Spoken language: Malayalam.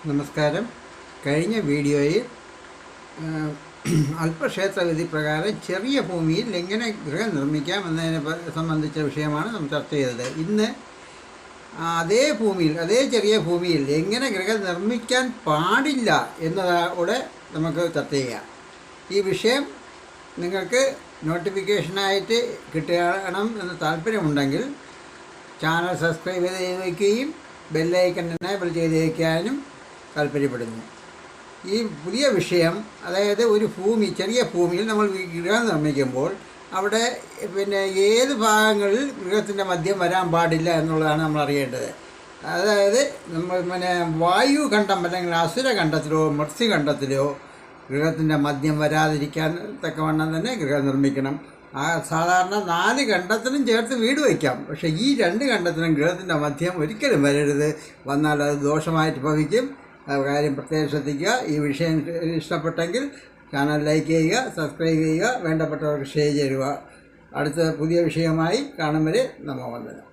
നമസ്കാരം. കഴിഞ്ഞ വീഡിയോയിൽ അല്പക്ഷേത്ര വിധി പ്രകാരം ചെറിയ ഭൂമിയിൽ എങ്ങനെ ഗൃഹം നിർമ്മിക്കാം എന്നതിനെ സംബന്ധിച്ച വിഷയമാണ് നമ്മൾ ചർച്ച ചെയ്തത്. ഇന്ന് അതേ ചെറിയ ഭൂമിയിൽ എങ്ങനെ ഗൃഹം നിർമ്മിക്കാൻ പാടില്ല എന്നതോടെ നമുക്ക് ചർച്ച ചെയ്യാം. ഈ വിഷയം നിങ്ങൾക്ക് നോട്ടിഫിക്കേഷനായിട്ട് കിട്ടണം എന്ന് താല്പര്യമുണ്ടെങ്കിൽ ചാനൽ സബ്സ്ക്രൈബ് ചെയ്ത് വയ്ക്കുകയും ബെല്ലൈക്കൺ എനേബിൾ ചെയ്ത് വയ്ക്കാനും താല്പര്യപ്പെടുന്നു. ഈ പുതിയ വിഷയം, അതായത് ഒരു ചെറിയ ഭൂമിയിൽ നമ്മൾ ഗൃഹം നിർമ്മിക്കുമ്പോൾ അവിടെ ഏത് ഭാഗങ്ങളിൽ ഗൃഹത്തിൻ്റെ മധ്യം വരാൻ പാടില്ല എന്നുള്ളതാണ് നമ്മൾ അറിയേണ്ടത്. അതായത് നമ്മൾ വായുഖണ്ഡം അല്ലെങ്കിൽ അസുരഖണ്ഡത്തിലോ മത്സ്യഖണ്ഡത്തിലോ ഗൃഹത്തിൻ്റെ മധ്യം വരാതിരിക്കാൻ തക്കവണ്ണം തന്നെ ഗൃഹം നിർമ്മിക്കണം. സാധാരണ 4 ഖണ്ഡത്തിനും ചേർത്ത് വീട് വയ്ക്കാം. പക്ഷേ ഈ 2 ഖണ്ഡത്തിനും ഗൃഹത്തിൻ്റെ മധ്യം ഒരിക്കലും വരരുത്. വന്നാൽ അത് ദോഷമായിട്ട് ഭവിക്കും. കാര്യം പ്രത്യേകം ശ്രദ്ധിക്കുക. ഈ വിഷയം ഇഷ്ടപ്പെട്ടെങ്കിൽ ചാനൽ ലൈക്ക് ചെയ്യുക, സബ്സ്ക്രൈബ് ചെയ്യുക, വേണ്ടപ്പെട്ടവർക്ക് ഷെയർ ചെയ്യുക. അടുത്ത പുതിയ വിഷയമായി കാണും വരെ നമോ വന്ദനം.